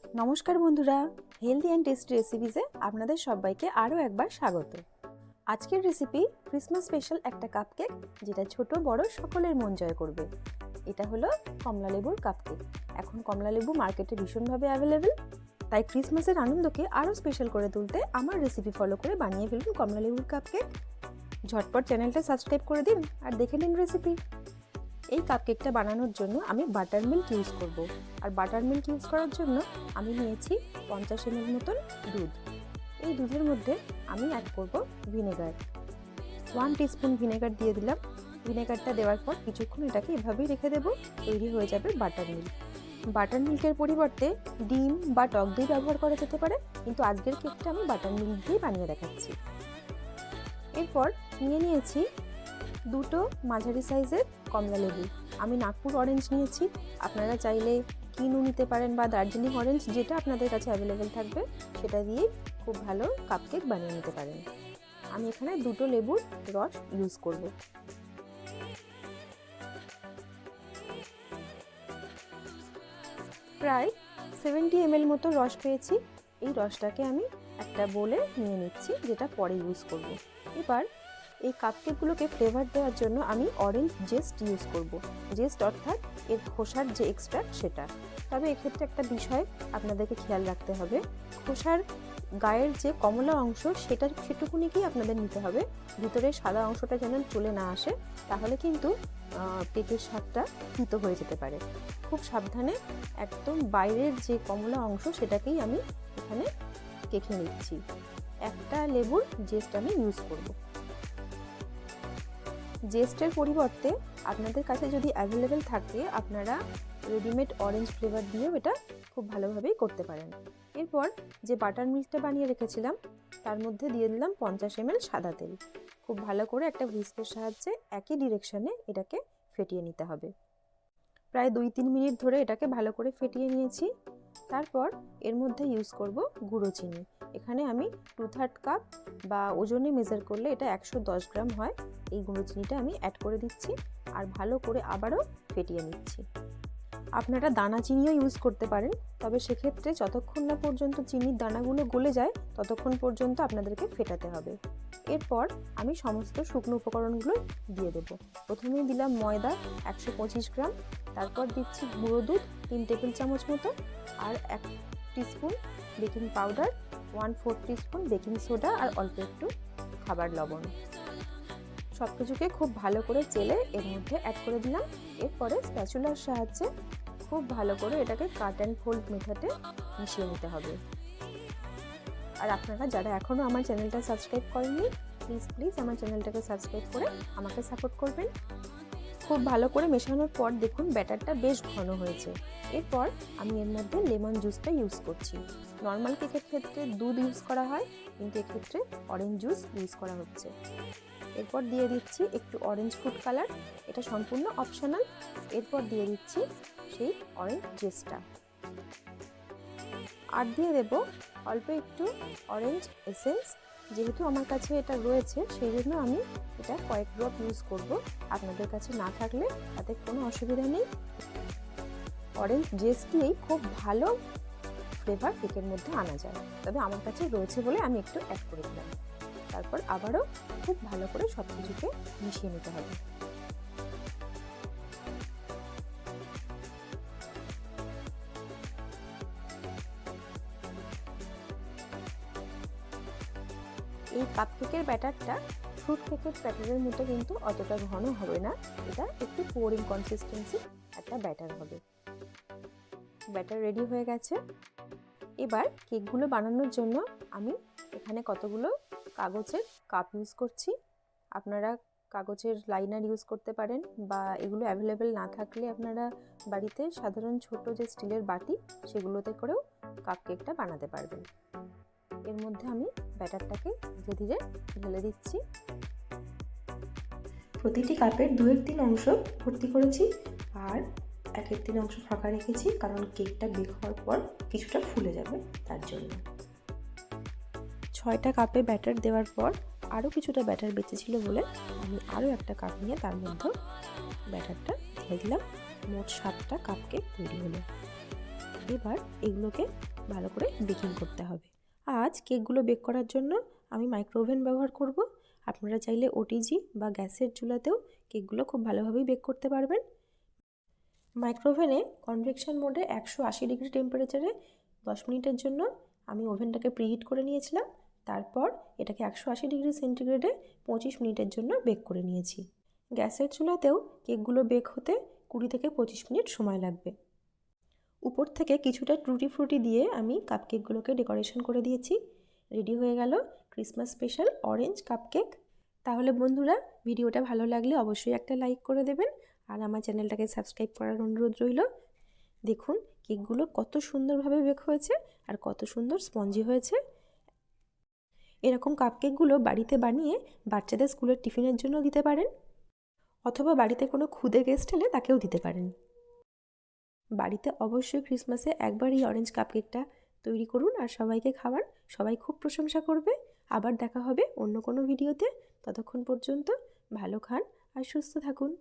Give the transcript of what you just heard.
নমস্কার বন্ধুরা, healthy and tasty রেসিপিসে আপনাদের সবাইকে আরও একবার স্বাগত। আজকের রেসিপি ক্রিসমাস স্পেশাল একটা কাপকেক, যেটা ছোট বড় সকলের মন জয় করবে। এটা হলো কমলা লেবুর কাপকেক। এখন কমলা লেবু মার্কেটে ভীষণভাবে অ্যাভেলেবেল, তাই ক্রিসমাসের আনন্দকে আরও স্পেশাল করে তুলতে আমার রেসিপি ফলো করে বানিয়ে ফেলুন কমলা লেবুর কাপকেক। ঝটপট চ্যানেলটা সাবস্ক্রাইব করে দিন আর দেখে নিন রেসিপি। এই কাপকেকটা বানানোর জন্য আমি বাটার মিল্ক ইউজ করব, আর বাটার মিল্ক ইউজ করার জন্য আমি নিয়েছি 50 ml মতন দুধ। এই দুধের মধ্যে আমি অ্যাড করব ভিনেগার। 1 টিস্পুন ভিনেগার দিয়ে দিলাম। ভিনেগারটা দেওয়ার পর কিছুক্ষণ এটাকে এভাবেই রেখে দেবো, তৈরি হয়ে যাবে বাটার মিল্ক। বাটার মিল্কের পরিবর্তে ডিম বা টক দই ব্যবহার করা যেতে পারে, কিন্তু আজকের কেকটা আমি বাটার মিল্ক দিয়ে বানিয়ে দেখাচ্ছি। এরপর নিয়েছি দুটো মাঝারি সাইজের কমলা লেবু। আমি নাগপুর অরেঞ্জ নিয়েছি, আপনারা চাইলে কিনু নিতে পারেন বা দার্জিলিং অরেঞ্জ, যেটা আপনাদের কাছে অ্যাভেলেবেল থাকবে সেটা দিয়েই খুব ভালো কাপকেক বানিয়ে নিতে পারেন। আমি এখানে দুটো লেবুর রস ইউজ করব। প্রায় 70 ml মতো রস পেয়েছি। এই রসটাকে আমি একটা বোলে নিয়ে নিচ্ছি, যেটা পরে ইউজ করব। এবার এই কাপকেকগুলোকে ফ্লেভার দেওয়ার জন্য আমি অরেঞ্জ জেস্ট ইউজ করব। জেস্ট অর্থাৎ এর খোসার যে এক্সট্রাক্ট সেটা। তবে এক্ষেত্রে একটা বিষয় আপনাদেরকে খেয়াল রাখতে হবে, খোসার গায়ের যে কমলা অংশ সেটুকুনিকেই আপনাদের নিতে হবে। ভিতরের সাদা অংশটা যেন চলে না আসে, তাহলে কিন্তু কেকের স্বাদটা তিতো হয়ে যেতে পারে। খুব সাবধানে একদম বাইরের যে কমলা অংশ সেটাকেই আমি এখানে কেটে নিচ্ছি। একটা লেবুর জেস্ট আমি ইউজ করব। জেস্টের পরিবর্তে আপনাদের কাছে যদি অ্যাভেলেবেল থাকে, আপনারা রেডিমেড অরেঞ্জ ফ্লেভার দিয়েও এটা খুব ভালোভাবেই করতে পারেন। এরপর যে বাটার মিল্কটা বানিয়ে রেখেছিলাম তার মধ্যে দিয়ে দিলাম 50 ml সাদা তেল। খুব ভালো করে একটা হুইস্কের সাহায্যে একই ডিরেকশনে এটাকে ফেটিয়ে নিতে হবে। প্রায় 2-3 মিনিট ধরে এটাকে ভালো করে ফেটিয়ে নিয়েছি। তারপর এর মধ্যে ইউজ করব গুঁড়ো চিনি। এখানে আমি 2/3 কাপ বা ওজনে মেজার করলে এটা 110 গ্রাম হয়। এই গুঁড়ো চিনিটা আমি অ্যাড করে দিচ্ছি আর ভালো করে আবারও ফেটিয়ে নিচ্ছি। আপনারা দানা চিনিও ইউজ করতে পারেন, তবে সেক্ষেত্রে যতক্ষণ না পর্যন্ত চিনির দানাগুলো গলে যায় ততক্ষণ পর্যন্ত আপনাদেরকে ফেটাতে হবে। এরপর আমি সমস্ত শুকনো উপকরণগুলো দিয়ে দেব। প্রথমেই দিলাম ময়দা 125 গ্রাম, তারপর দিচ্ছি গুঁড়ো দুধ 3 টেবিল চামচ মতো, আর 1 teaspoon baking powder, 1/4 teaspoon baking soda আর অল্প একটু খাবার লবণ। সব কিছুকে খুব ভালো করে চেলে এর মধ্যে অ্যাড করে দিলাম। এরপরে স্প্যাচুলার সাহায্যে খুব ভালো করে এটাকে কাট অ্যান্ড ফোল্ড মেথডে মিশিয়ে নিতে হবে। আর আপনারা যারা এখনও আমার চ্যানেলটা সাবস্ক্রাইব করেননি, প্লিজ আমার চ্যানেলটাকে সাবস্ক্রাইব করে আমাকে সাপোর্ট করবেন। খুব ভালো করে মেশানোর পর দেখুন ব্যাটারটা বেশ ঘন হয়েছে। এরপর আমি এর মধ্যে লেমন জুসটা ইউজ করছি। নর্মাল কেকের ক্ষেত্রে দুধ ইউজ করা হয়, কিন্তু এক্ষেত্রে অরেঞ্জ জুস ইউজ করা হচ্ছে। এরপর দিয়ে দিচ্ছি একটু অরেঞ্জ ফুড কালার, এটা সম্পূর্ণ অপশনাল। এরপর দিয়ে দিচ্ছি সেই অরেঞ্জ জেসটা, আর দিয়ে দেব অল্প একটু অরেঞ্জ এসেন্স। যেহেতু আমার কাছে এটা রয়েছে সেই জন্য আমি এটা কয়েক ড্রপ ইউজ করব। আপনাদের কাছে না থাকলে তাতে কোনো অসুবিধা নেই। অরেঞ্জ জেস দিয়েই খুব ভালো ফ্লেভার কেকের মধ্যে আনা যায়, তবে আমার কাছে রয়েছে বলে আমি একটু অ্যাড করে দিলাম। তারপর আবারও খুব ভালো করে সব কিছুকে মিশিয়ে নিতে হবে। এই কাপকেকের ব্যাটারটা ফ্রুট কেকের ব্যাটারের মতো কিন্তু অতটা ঘন হবে না, এটা একটু পোরিং কনসিস্টেন্সি একটা ব্যাটার হবে। ব্যাটার রেডি হয়ে গেছে। এবার কেকগুলো বানানোর জন্য আমি এখানে কতগুলো কাগজের কাপ ইউজ করছি। আপনারা কাগজের লাইনার ইউজ করতে পারেন, বা এগুলো অ্যাভেলেবেল না থাকলে আপনারা বাড়িতে সাধারণ ছোট যে স্টিলের বাটি সেগুলোতে করেও কাপকেকটা বানাতে পারবেন। এর মধ্যে আমি ব্যাটারটাকে ধীরে ধীরে ঢেলে দিচ্ছি। প্রতিটি কাপের 2-3 অংশ ভর্তি করেছি, আর 1-3 অংশ ফাঁকা রেখেছি, কারণ কেকটা বেক হওয়ার পর কিছুটা ফুলে যাবে তার জন্য। 6টা কাপে ব্যাটার দেওয়ার পর আরও কিছুটা ব্যাটার বেঁচেছিল বলে আমি আরও একটা কাপ নিয়ে তার মধ্যে ব্যাটারটা ঢেলে দিলাম। মোট 7টা কাপকেক তৈরি হলো। এবার এগুলোকে ভালো করে বেকিং করতে হবে। আজ কেকগুলো বেক করার জন্য আমি মাইক্রো ওভেন ব্যবহার করব। আপনারা চাইলে ওটিজি বা গ্যাসের চুলাতেও কেকগুলো খুব ভালোভাবেই বেক করতে পারবেন। মাইক্রো ওভেনে কনভেকশন মোডে 180 ডিগ্রি টেম্পারেচারে 10 মিনিটের জন্য আমি ওভেনটাকে প্রিহিট করে নিয়েছিলাম। তারপর এটাকে 180 ডিগ্রি সেন্টিগ্রেডে 25 মিনিটের জন্য বেক করে নিয়েছি। গ্যাসের চুলাতেও কেকগুলো বেক হতে 20 থেকে 25 মিনিট সময় লাগবে। উপর থেকে কিছুটা টুটি ফ্রুটি দিয়ে আমি কাপকেকগুলোকে ডেকোরেশন করে দিয়েছি। রেডি হয়ে গেল ক্রিসমাস স্পেশাল অরেঞ্জ কাপকেক। তাহলে বন্ধুরা, ভিডিওটা ভালো লাগলে অবশ্যই একটা লাইক করে দেবেন আর আমার চ্যানেলটাকে সাবস্ক্রাইব করার অনুরোধ রইল। দেখুন কেকগুলো কত সুন্দরভাবে বেক হয়েছে আর কত সুন্দর স্পঞ্জি হয়েছে। এরকম কাপকেকগুলো বাড়িতে বানিয়ে বাচ্চাদের স্কুলের টিফিনের জন্য দিতে পারেন, অথবা বাড়িতে কোনো ক্ষুদে গেস্ট এলে তাকেও দিতে পারেন। বাড়িতে অবশ্যই ক্রিসমাসে একবার এই অরেঞ্জ কাপকেকটা তৈরি করুন আর সবাইকে খাওয়ান। সবাই খুব প্রশংসা করবে। আবার দেখা হবে অন্য কোনো ভিডিওতে। ততক্ষণ পর্যন্ত ভালো খান আর সুস্থ থাকুন।